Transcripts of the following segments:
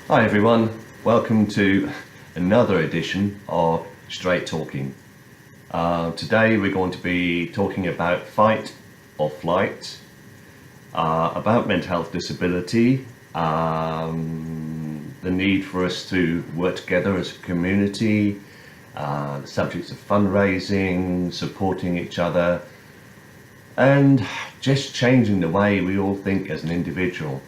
Hi everyone, welcome to another edition of Straight Talking. Today we're going to be talking about fight or flight, about mental health disability, the need for us to work together as a community, the subjects of fundraising, supporting each other, and just changing the way we all think as an individual.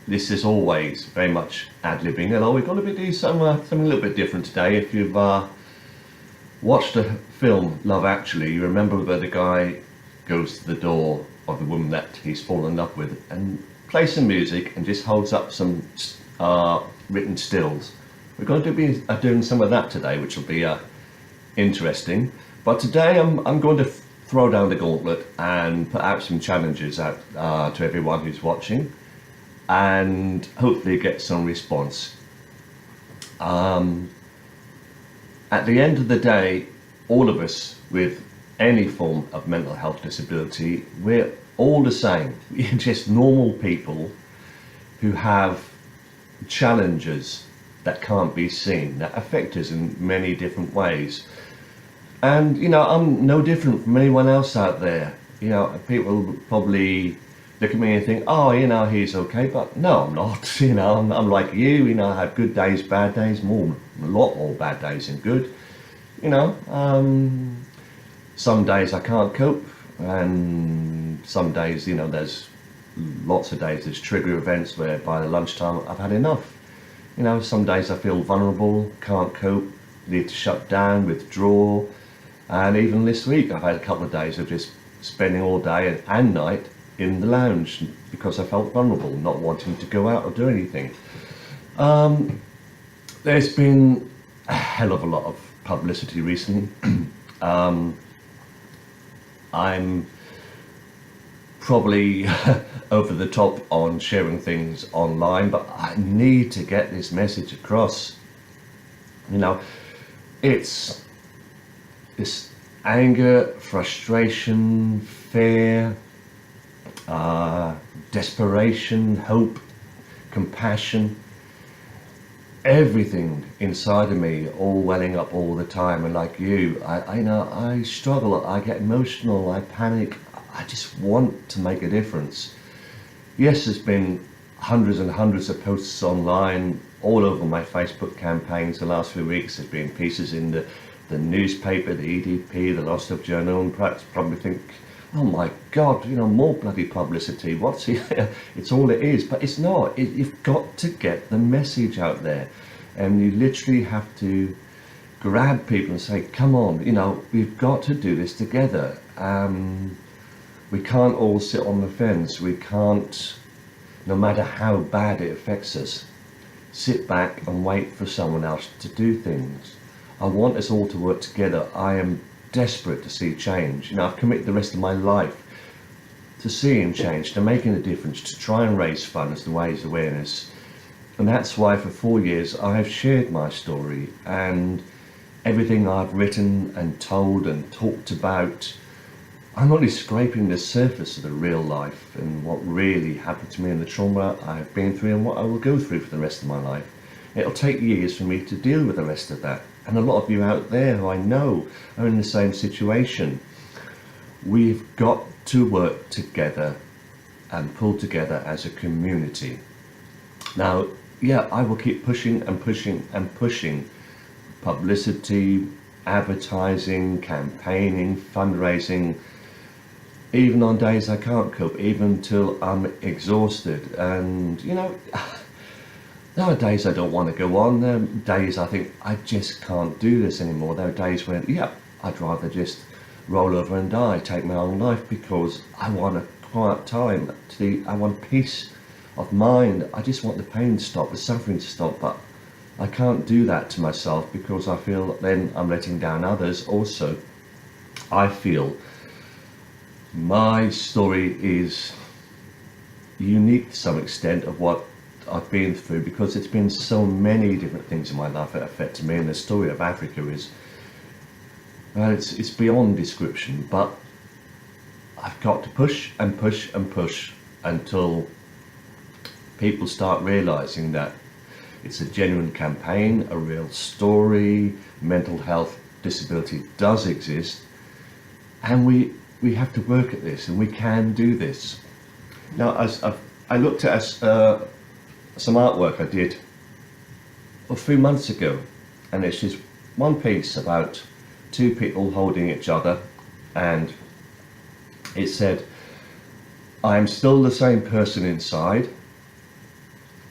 This is always very much ad-libbing, although we're going to be doing something a little bit different today. If you've watched the film Love Actually, you remember where the guy goes to the door of the woman that he's fallen in love with and plays some music and just holds up some written stills. We're going to be doing some of that today, which will be interesting. But today I'm going to throw down the gauntlet and put out some challenges out to everyone who's watching, and hopefully get some response. At the end of the day, all of us with any form of mental health disability, we're all the same. We're just normal people who have challenges that can't be seen, that affect us in many different ways. And I'm no different from anyone else out there. People probably look at me and think, oh, he's okay, but no, I'm not. I'm like you. I have good days, bad days, a lot more bad days than good. Some days I can't cope, and some days, there's lots of days, there's trigger events where by the lunchtime I've had enough. Some days I feel vulnerable, can't cope, need to shut down, withdraw. And even this week I've had a couple of days of just spending all day and night in the lounge because I felt vulnerable, not wanting to go out or do anything. There's been a hell of a lot of publicity recently. I'm probably over the top on sharing things online, but I need to get this message across. It's this anger, frustration, fear, desperation, hope, compassion, everything inside of me all welling up all the time. And like you, I struggle, I get emotional, I panic, I just want to make a difference. Yes, there's been hundreds and hundreds of posts online all over my Facebook campaigns the last few weeks. There's been pieces in the newspaper, the EDP, the Lost of Journal, and perhaps probably think, oh my God, more bloody publicity. What's it? It's all it is, but it's not. You've got to get the message out there, and you literally have to grab people and say, come on, we've got to do this together. We can't all sit on the fence. We can't, no matter how bad it affects us, sit back and wait for someone else to do things. I want us all to work together. I am desperate to see change. I've committed the rest of my life to seeing change, to making a difference, to try and raise funds, to raise awareness. And that's why for 4 years I have shared my story, and everything I've written and told and talked about, I'm only scraping the surface of the real life and what really happened to me and the trauma I've been through and what I will go through for the rest of my life. It'll take years for me to deal with the rest of that. And a lot of you out there who I know are in the same situation. We've got to work together and pull together as a community. Now, yeah, I will keep pushing and pushing and pushing. Publicity, advertising, campaigning, fundraising, even on days I can't cope, even till I'm exhausted. And there are days I don't want to go on. There are days I think I just can't do this anymore. There are days when, I'd rather just roll over and die, take my own life, because I want a quiet time. I want peace of mind. I just want the pain to stop, the suffering to stop. But I can't do that to myself because I feel then I'm letting down others. Also, I feel my story is unique to some extent of what I've been through, because it's been so many different things in my life that affected me, and the story of Africa is, well, it's beyond description. But I've got to push and push and push until people start realizing that it's a genuine campaign, a real story, mental health disability does exist, and we have to work at this, and we can do this. Now, I looked at some artwork I did a few months ago, and it's just one piece about two people holding each other, and it said, "I am still the same person inside.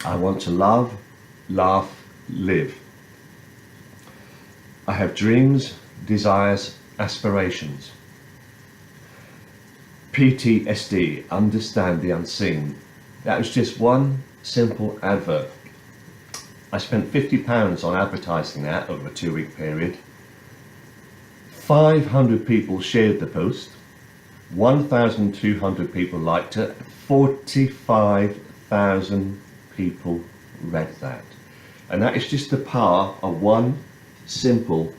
I want to love, laugh, live. I have dreams, desires, aspirations. PTSD, understand the unseen." That was just one simple advert. I spent £50 on advertising that over a 2-week period. 500 people shared the post, 1,200 people liked it, 45,000 people read that. And that is just the power of one simple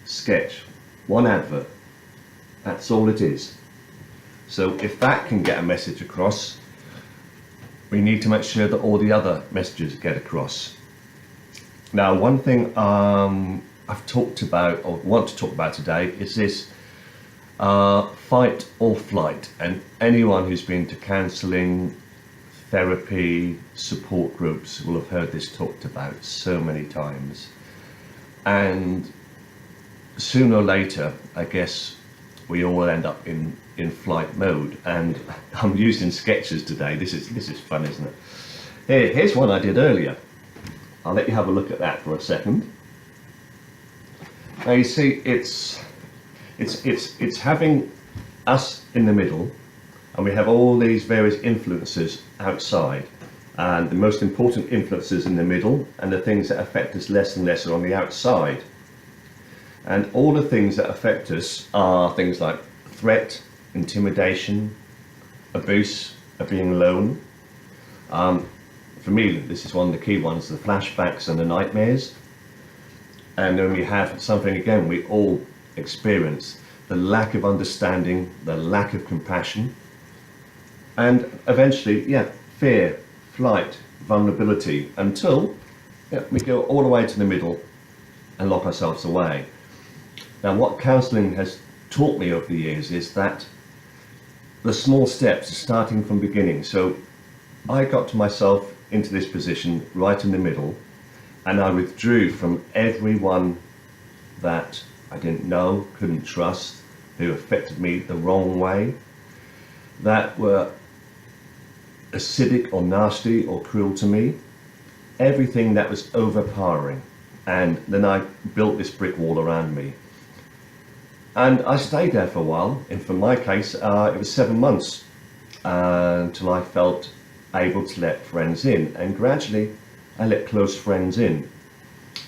sketch, one advert. That's all it is. So if that can get a message across, we need to make sure that all the other messages get across. Now, one thing I've talked about, or want to talk about today, is this fight or flight. And anyone who's been to counselling, therapy, support groups will have heard this talked about so many times. And sooner or later, I guess, we all end up in flight mode. And I'm using sketches today. This is fun, isn't it? Here's one I did earlier. I'll let you have a look at that for a second. Now you see, it's having us in the middle, and we have all these various influences outside, and the most important influences in the middle, and the things that affect us less and less are on the outside. And all the things that affect us are things like threat, intimidation, abuse, of being alone. For me, this is one of the key ones, the flashbacks and the nightmares. And then we have something, again, we all experience, the lack of understanding, the lack of compassion, and eventually, fear, flight, vulnerability, until we go all the way to the middle and lock ourselves away. Now, what counselling has taught me over the years is that the small steps are starting from beginning. So I got to myself into this position right in the middle, and I withdrew from everyone that I didn't know, couldn't trust, who affected me the wrong way, that were acidic or nasty or cruel to me, everything that was overpowering. And then I built this brick wall around me. And I stayed there for a while, and for my case, it was 7 months until I felt able to let friends in. And gradually, I let close friends in,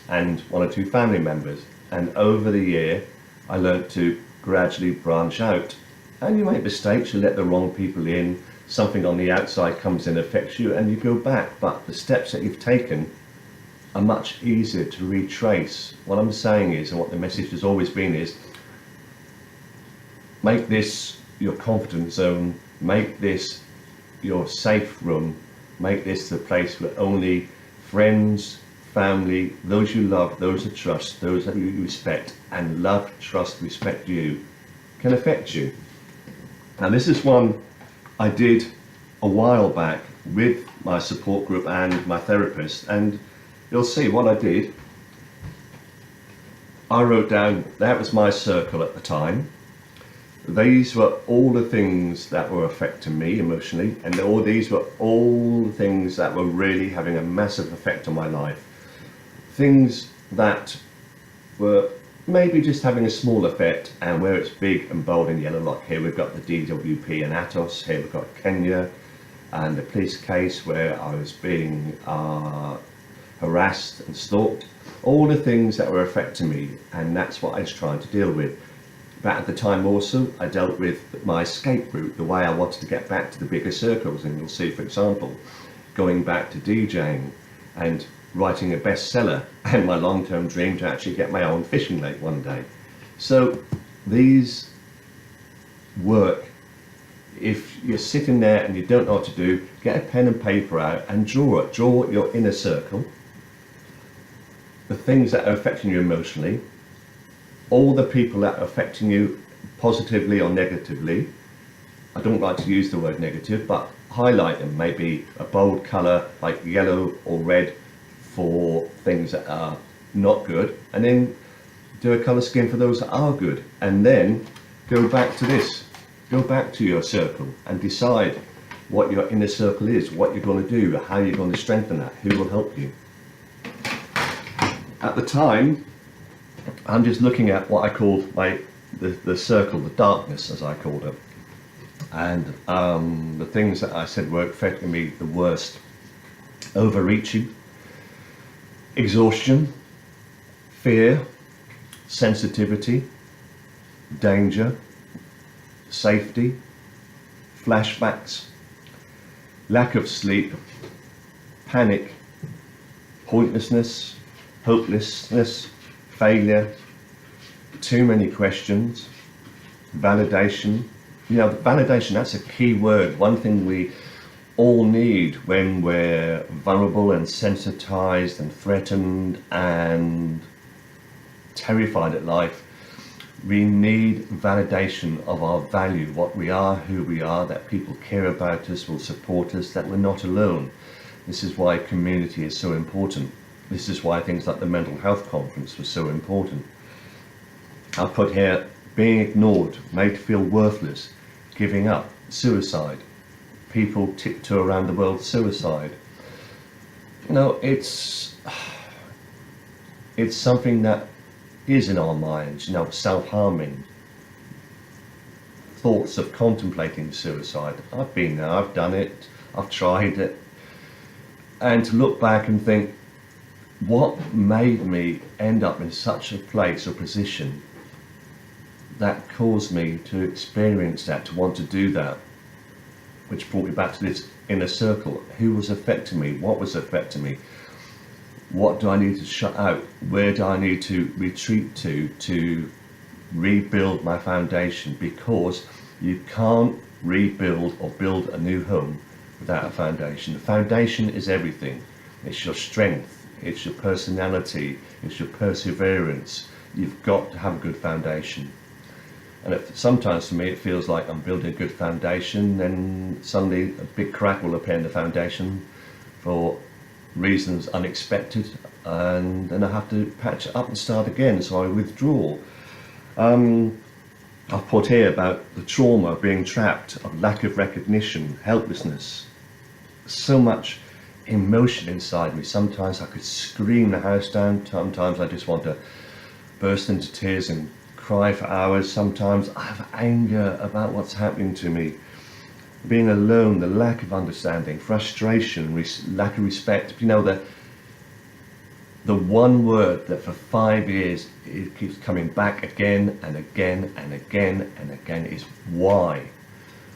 and 1 or 2 family members. And over the year, I learned to gradually branch out. And you make mistakes, you let the wrong people in, something on the outside comes in, affects you, and you go back. But the steps that you've taken are much easier to retrace. What I'm saying is, and what the message has always been is, make this your confidence zone, make this your safe room, make this the place where only friends, family, those you love, those you trust, those that you respect, and love, trust, respect you, can affect you. Now, this is one I did a while back with my support group and my therapist, and you'll see what I did. I wrote down, that was my circle at the time. These were all the things that were affecting me emotionally, and these were all the things that were really having a massive effect on my life. Things that were maybe just having a small effect, and where it's big and bold in yellow, like here we've got the DWP and Atos, here we've got Kenya, and the police case where I was being harassed and stalked. All the things that were affecting me, and that's what I was trying to deal with. But at the time also, I dealt with my escape route, the way I wanted to get back to the bigger circles. And you'll see, for example, going back to DJing and writing a bestseller, and my long-term dream to actually get my own fishing lake one day. So these work If you're sitting there and you don't know what to do, get a pen and paper out and draw it. Draw your inner circle, the things that are affecting you emotionally, all the people that are affecting you positively or negatively. I don't like to use the word negative, but highlight them, maybe a bold colour like yellow or red for things that are not good, and then do a colour scheme for those that are good, and then go back to this, go back to your circle and decide what your inner circle is, what you're going to do, how you're going to strengthen that, who will help you. At the time, I'm just looking at what I called the circle, the darkness as I called it, and the things that I said were affecting me the worst: overreaching, exhaustion, fear, sensitivity, danger, safety, flashbacks, lack of sleep, panic, pointlessness, hopelessness, failure, too many questions, validation. You know, validation, that's a key word. One thing we all need when we're vulnerable and sensitized and threatened and terrified at life. We need validation of our value, what we are, who we are, that people care about us, will support us, that we're not alone. This is why community is so important. This is why things like the mental health conference was so important. I'll put here: being ignored, made to feel worthless, giving up, suicide. People tiptoe around the world, suicide. You know, it's something that is in our minds, you know, self-harming. Thoughts of contemplating suicide. I've been there, I've done it, I've tried it. And to look back and think, what made me end up in such a place or position that caused me to experience that, to want to do that, which brought me back to this inner circle. Who was affecting me? What was affecting me? What do I need to shut out? Where do I need to retreat to rebuild my foundation? Because you can't rebuild or build a new home without a foundation. The foundation is everything. It's your strength, it's your personality, it's your perseverance. You've got to have a good foundation. And sometimes for me it feels like I'm building a good foundation, then suddenly a big crack will appear in the foundation for reasons unexpected, and then I have to patch it up and start again, so I withdraw. I've put here about the trauma, being trapped, of lack of recognition, helplessness, so much emotion inside me. Sometimes I could scream the house down, sometimes I just want to burst into tears and cry for hours. Sometimes I have anger about what's happening to me. Being alone, the lack of understanding, frustration, lack of respect. You know, the one word that for 5 years it keeps coming back again and again and again and again is why.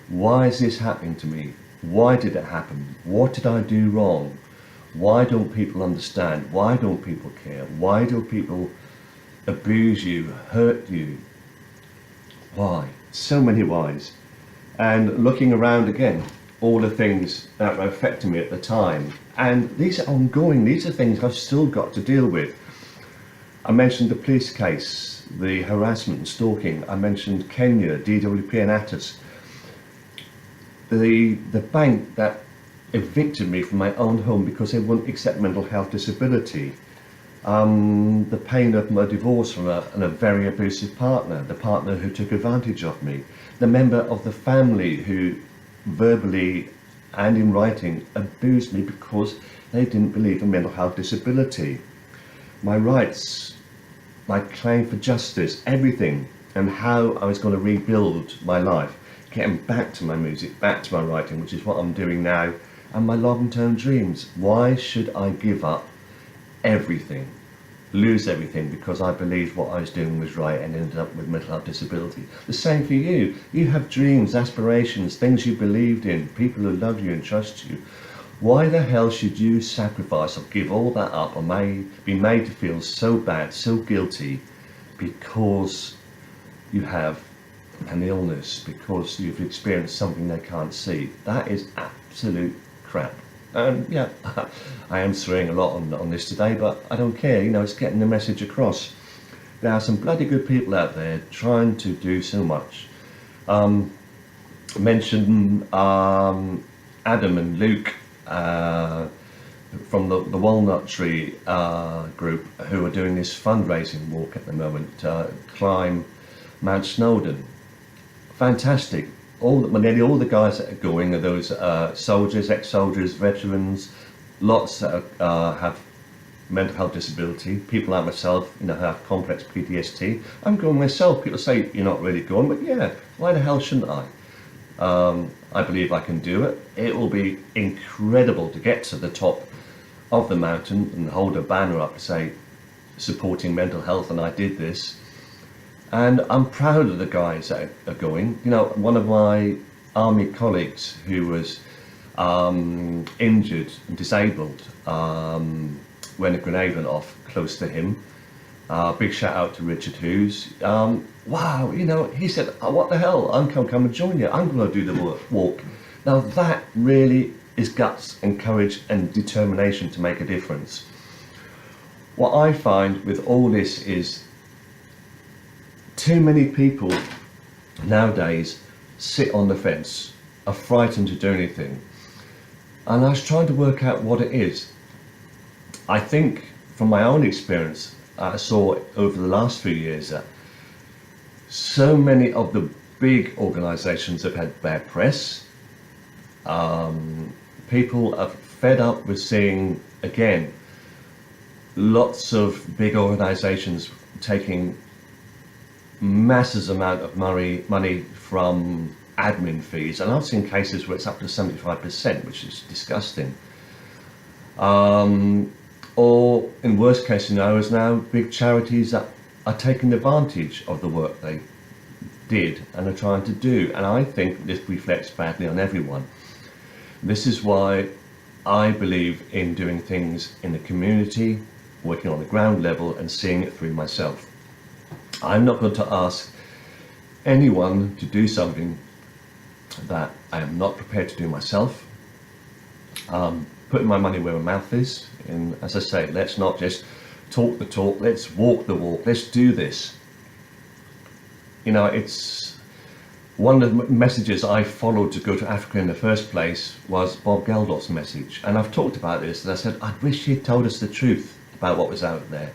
Why is this happening to me? Why did it happen? What did I do wrong? Why don't people understand? Why don't people care? Why do people abuse you, hurt you? Why? So many whys. And looking around again, all the things that were affecting me at the time. And these are ongoing, these are things I've still got to deal with. I mentioned the police case, the harassment and stalking. I mentioned Kenya, DWP and Atos. The bank that evicted me from my own home because they wouldn't accept mental health disability. The pain of my divorce from a very abusive partner, the partner who took advantage of me, the member of the family who verbally and in writing abused me because they didn't believe in mental health disability. My rights, my claim for justice, everything, and how I was going to rebuild my life, getting back to my music, back to my writing, which is what I'm doing now, and my long-term dreams. Why should I give up everything, lose everything because I believed what I was doing was right and ended up with mental health disability? The same for you. You have dreams, aspirations, things you believed in, people who love you and trust you. Why the hell should you sacrifice or give all that up or be made to feel so bad, so guilty because you have an illness because you've experienced something they can't see. That is absolute crap. And yeah, I am swearing a lot on this today, but I don't care, you know, it's getting the message across. There are some bloody good people out there trying to do so much. Mention Adam and Luke from the Walnut Tree group, who are doing this fundraising walk at the moment, climb Mount Snowdon. Fantastic. Nearly all the guys that are going are those soldiers, ex-soldiers, veterans, lots that have mental health disability, people like myself, you know, who have complex PTSD. I'm going myself. People say you're not really going, but yeah, why the hell shouldn't I? I believe I can do it. It will be incredible to get to the top of the mountain and hold a banner up to say supporting mental health, and I did this. And I'm proud of the guys that are going. You know, one of my army colleagues who was injured and disabled when a grenade went off close to him. Big shout out to Richard Hughes. Wow, you know, he said, oh, what the hell, I'm going to come and join you. I'm going to do the walk. Now that really is guts and courage and determination to make a difference. What I find with all this is too many people nowadays sit on the fence, are frightened to do anything. And I was trying to work out what it is. I think from my own experience, I saw over the last few years that so many of the big organisations have had bad press. People are fed up with seeing, again, lots of big organisations taking massive amount of money from admin fees, and I've seen cases where it's up to 75%, which is disgusting. Or in worst case scenarios now, big charities that are taking advantage of the work they did and are trying to do, and I think this reflects badly on everyone. This is why I believe in doing things in the community, working on the ground level and seeing it through myself. I'm not going to ask anyone to do something that I am not prepared to do myself. Putting my money where my mouth is, and as I say, let's not just talk the talk, let's walk the walk, let's do this. You know, it's one of the messages I followed to go to Africa in the first place was Bob Geldof's message, and I've talked about this, and I said, I wish he'd told us the truth about what was out there.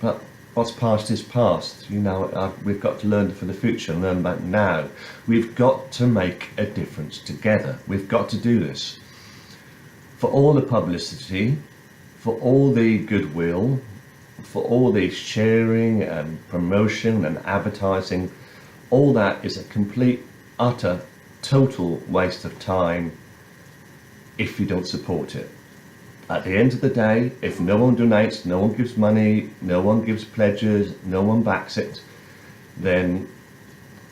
But what's past is past. You know, we've got to learn for the future and learn about now. We've got to make a difference together. We've got to do this. For all the publicity, for all the goodwill, for all the sharing and promotion and advertising, all that is a complete, utter, total waste of time if you don't support it. At the end of the day, if no one donates, no one gives money, no one gives pledges, no one backs it, then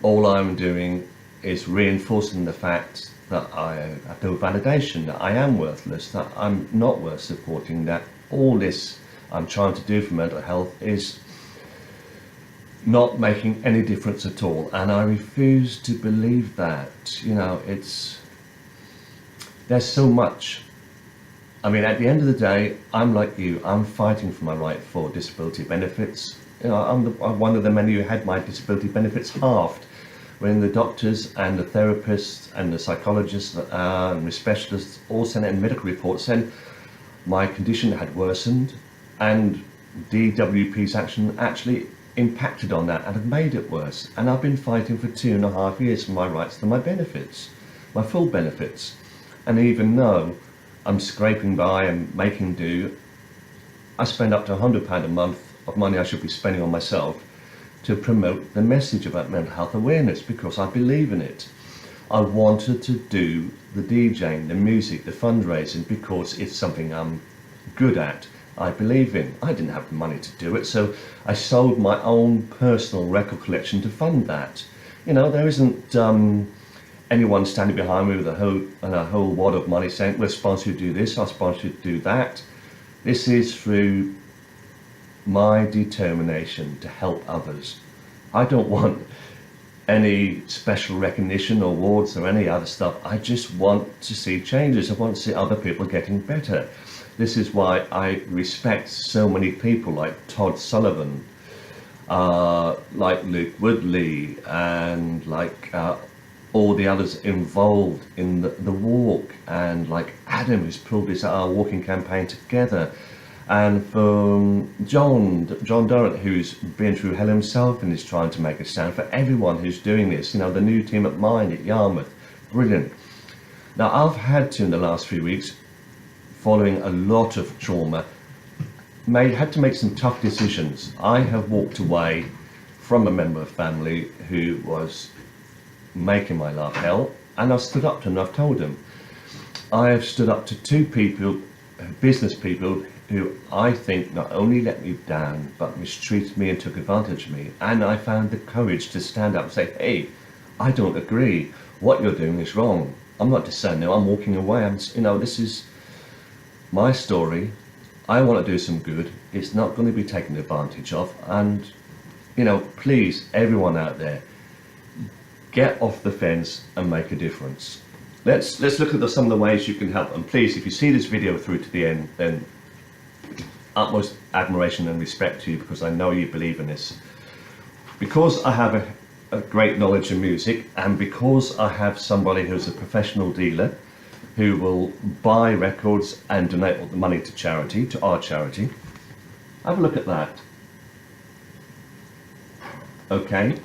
all I'm doing is reinforcing the fact that I have no validation, that I am worthless, that I'm not worth supporting, that all this I'm trying to do for mental health is not making any difference at all. And I refuse to believe that. You know, there's so much. I mean, at the end of the day, I'm like you. I'm fighting for my right for disability benefits. You know, I'm one of the many who had my disability benefits halved when the doctors and the therapists and the psychologists and the specialists all sent in medical reports saying my condition had worsened, and DWP's action actually impacted on that and have made it worse. And I've been fighting for 2.5 years for my rights to my benefits, my full benefits. And even though I'm scraping by and making do, I spend up to £100 a month of money I should be spending on myself to promote the message about mental health awareness, because I believe in it. I wanted to do the DJing, the music, the fundraising, because it's something I'm good at, I believe in. I didn't have the money to do it, so I sold my own personal record collection to fund that. You know, there isn't anyone standing behind me with a whole wad of money saying, we'll sponsor you to do this, I'll sponsor you to do that. This is through my determination to help others, I don't want any special recognition or awards or any other stuff. I just want to see changes. I want to see other people getting better. This is why I respect so many people like Todd Sullivan, like Luke Woodley, and like all the others involved in the walk, and like Adam, who's pulled this walking campaign together, and from John Durrant, who's been through hell himself and is trying to make a stand, for everyone who's doing this, you know, the new team at Mind at Yarmouth, brilliant. Now I've had to, in the last few weeks, following a lot of trauma, had to make some tough decisions. I have walked away from a member of family who was making my life hell, and I've stood up to them, I've told them. I have stood up to two people, business people, who I think not only let me down, but mistreated me and took advantage of me. And I found the courage to stand up and say, hey, I don't agree. What you're doing is wrong. I'm not just saying no, I'm walking away. You know, this is my story. I want to do some good. It's not going to be taken advantage of. And, you know, please, everyone out there, get off the fence and make a difference. Let's look at some of the ways you can help. And please, if you see this video through to the end, then utmost admiration and respect to you, because I know you believe in this. Because I have a great knowledge of music, and because I have somebody who's a professional dealer who will buy records and donate all the money to charity, to our charity. Have a look at that. Okay,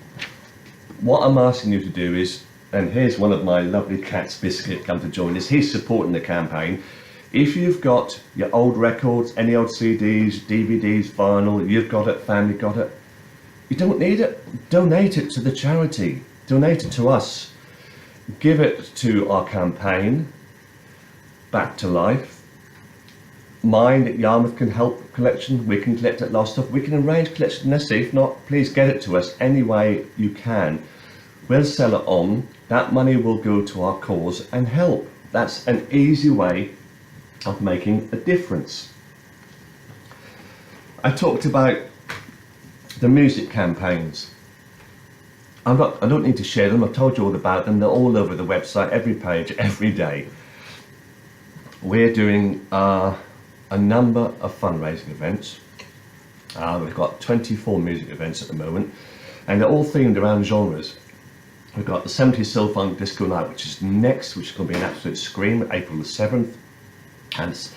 what I'm asking you to do is, and here's one of my lovely cats, Biscuit, come to join us. He's supporting the campaign. If you've got your old records, any old CDs, DVDs, vinyl, you've got it, family got it, you don't need it, donate it to the charity, donate it to us, give it to our campaign, Back to Life. Mine at Yarmouth can help collection, we can collect it, lost stuff, we can arrange collection necessary. If not, please get it to us any way you can. We'll sell it on, that money will go to our cause and help. That's an easy way of making a difference. I talked about the music campaigns. I don't need to share them, I've told you all about them, they're all over the website, every page, every day. We're doing a number of fundraising events. We've got 24 music events at the moment, and they're all themed around genres. We've got the 70s Soul Funk Disco Night, which is next, which is going to be an absolute scream, April the 7th. And it's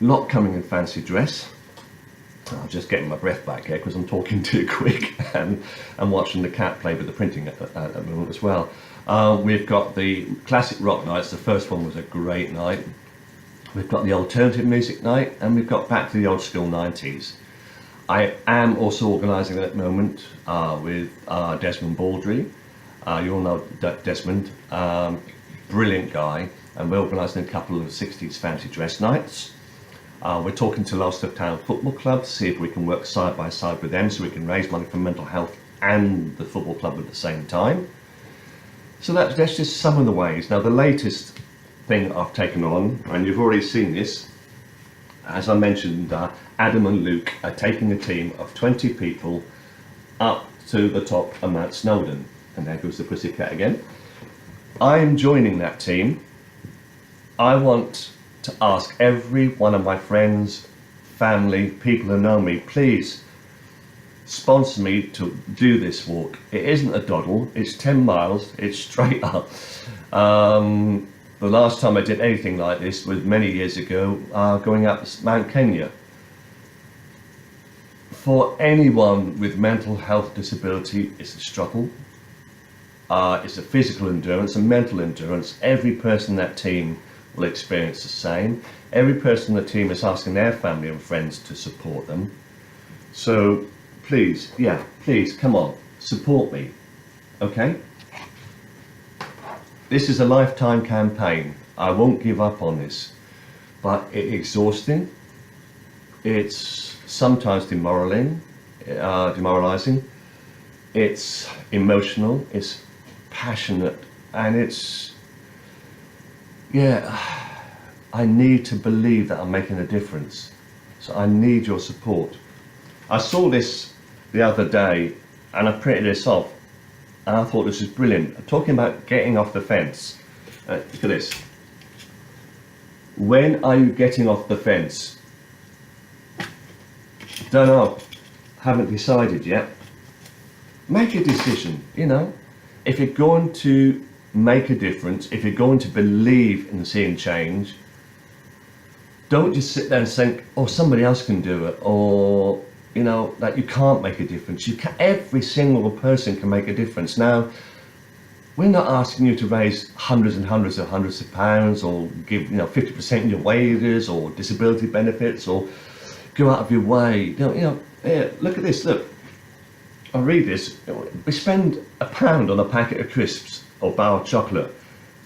a lot coming in fancy dress. I'm just getting my breath back here because I'm talking too quick and watching the cat play with the printing at the moment as well. We've got the classic rock nights. The first one was a great night. We've got the alternative music night, and we've got back to the old school 90s. I am also organising at the moment with Desmond Baldry. You all know Desmond, brilliant guy, and we're organising a couple of 60s fancy dress nights. We're talking to Lowestoft Town Football Club to see if we can work side by side with them so we can raise money for mental health and the football club at the same time. So that's just some of the ways. Now the latest thing I've taken on, and you've already seen this, as I mentioned, Adam and Luke are taking a team of 20 people up to the top of Mount Snowdon. And there goes the pussycat again. I'm joining that team. I want to ask every one of my friends, family, people who know me, please sponsor me to do this walk. It isn't a doddle, it's 10 miles, it's straight up. The last time I did anything like this was many years ago, going up Mount Kenya. For anyone with mental health disability, it's a struggle. It's a physical endurance, a mental endurance. Every person in that team will experience the same. Every person in the team is asking their family and friends to support them. So please, yeah, please, come on, support me, okay? This is a lifetime campaign. I won't give up on this, but it's exhausting. It's sometimes demoralizing. It's emotional, it's passionate, and it's, yeah, I need to believe that I'm making a difference. So I need your support. I saw this the other day, and I printed this off, and I thought this was brilliant. I'm talking about getting off the fence. Look at this. When are you getting off the fence? Don't know. Haven't decided yet. Make a decision, you know. If you're going to make a difference, if you're going to believe in seeing change, don't just sit there and think, oh, somebody else can do it, or, you know, that you can't make a difference. You can. Every single person can make a difference. Now, we're not asking you to raise hundreds and hundreds of pounds, or give, you know, 50% of your wages, or disability benefits, or go out of your way. You know, here, look at this. Look, I'll read this. We spend £1 on a packet of crisps or bar of chocolate,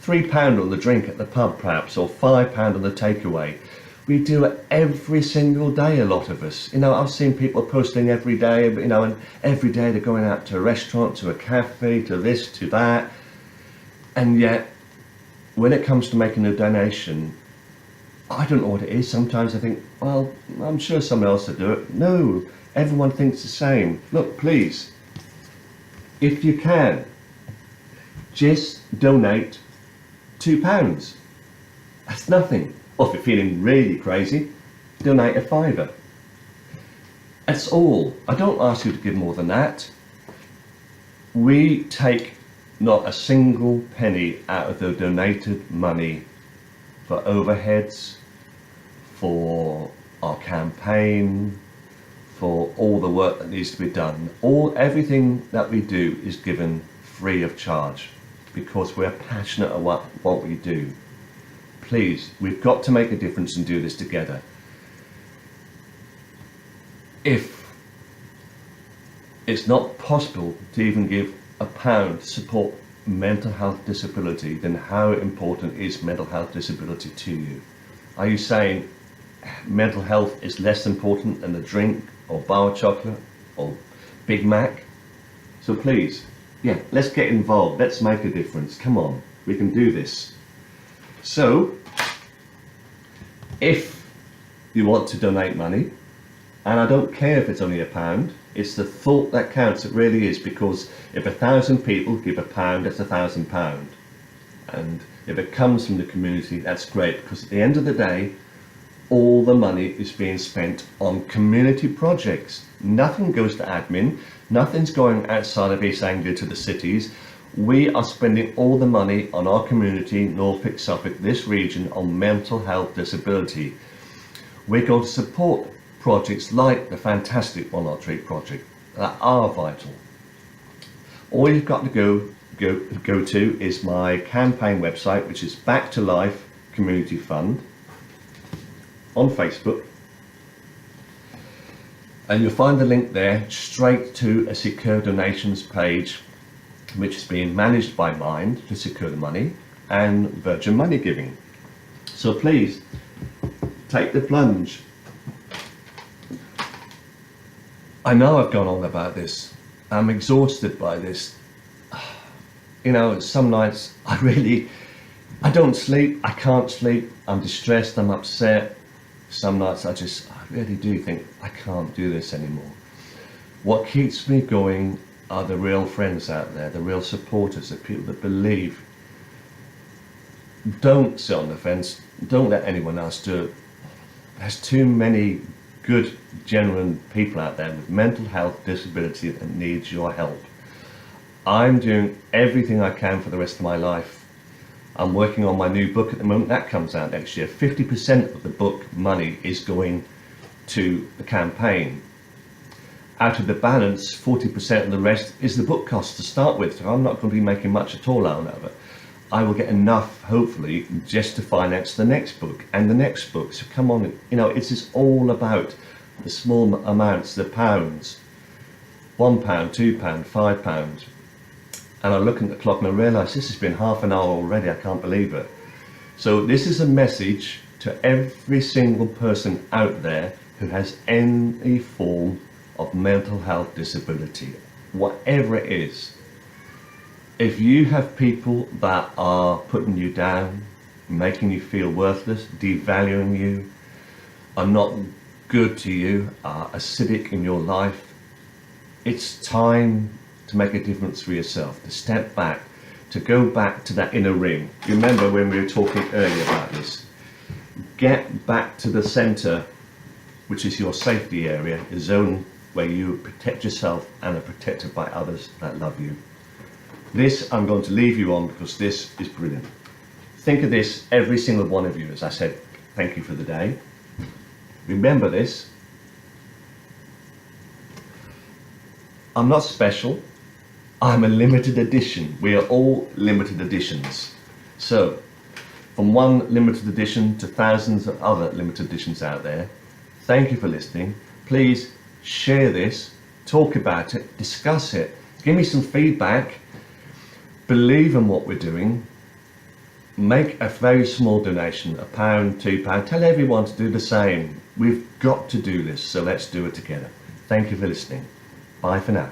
£3 on the drink at the pub, perhaps, or £5 on the takeaway. We do it every single day, a lot of us. You know, I've seen people posting every day, you know, and every day they're going out to a restaurant, to a cafe, to this, to that. And yet, when it comes to making a donation, I don't know what it is. Sometimes I think, well, I'm sure someone else will do it. No, everyone thinks the same. Look, please, if you can, just donate £2. That's nothing. Or if you're feeling really crazy, donate a £5. That's all. I don't ask you to give more than that. We take not a single penny out of the donated money for overheads, for our campaign, for all the work that needs to be done. Everything that we do is given free of charge because we're passionate about what we do. Please, we've got to make a difference and do this together. If it's not possible to even give £1 to support mental health disability, then how important is mental health disability to you? Are you saying mental health is less important than a drink or bar of chocolate or Big Mac? So please, yeah, let's get involved. Let's make a difference. Come on, we can do this. So, if you want to donate money, and I don't care if it's only £1, it's the thought that counts. It really is, because if 1,000 people give £1, that's £1,000. And if it comes from the community, that's great, because at the end of the day, all the money is being spent on community projects. Nothing goes to admin, nothing's going outside of East Anglia to the cities. We are spending all the money on our community, Norfolk, Suffolk, this region, on mental health disability. We're going to support projects like the fantastic One Not Treat project that are vital. All you've got to go to is my campaign website, which is Back to Life Community Fund on Facebook, and you'll find the link there straight to a secure donations page, which is being managed by Mind to secure the money, and Virgin Money Giving. So please take the plunge. I know I've gone on about this. I'm exhausted by this. You know, some nights I don't sleep, I can't sleep, I'm distressed, I'm upset. Some nights I really do think I can't do this anymore. What keeps me going are the real friends out there, the real supporters, the people that believe. Don't sit on the fence, don't let anyone else do it. There's too many good, genuine people out there with mental health disability that needs your help. I'm doing everything I can for the rest of my life. I'm working on my new book at the moment. That comes out next year. 50% of the book money is going to the campaign. Out of the balance, 40% of the rest is the book cost to start with. So I'm not going to be making much at all out of it. I will get enough, hopefully, just to finance the next book and the next book. So come on, you know, it's just all about the small amounts, the pounds. £1, £2, £5. And I look at the clock and I realise this has been half an hour already. I can't believe it. So this is a message to every single person out there who has any form of mental health disability, whatever it is. If you have people that are putting you down, making you feel worthless, devaluing you, are not good to you, are acidic in your life, It's time to make a difference for yourself, to step back, to go back to that inner ring. You remember when we were talking earlier about this? Get back to the center, which is your safety area, a zone where you protect yourself and are protected by others that love you. This I'm going to leave you on because this is brilliant. Think of this, every single one of you, as I said, thank you for the day. Remember this. I'm not special. I'm a limited edition. We are all limited editions. So, from one limited edition to thousands of other limited editions out there, thank you for listening. Please share this, talk about it, discuss it, give me some feedback, believe in what we're doing, make a very small donation, £1, £2, tell everyone to do the same. We've got to do this, so let's do it together. Thank you for listening. Bye for now.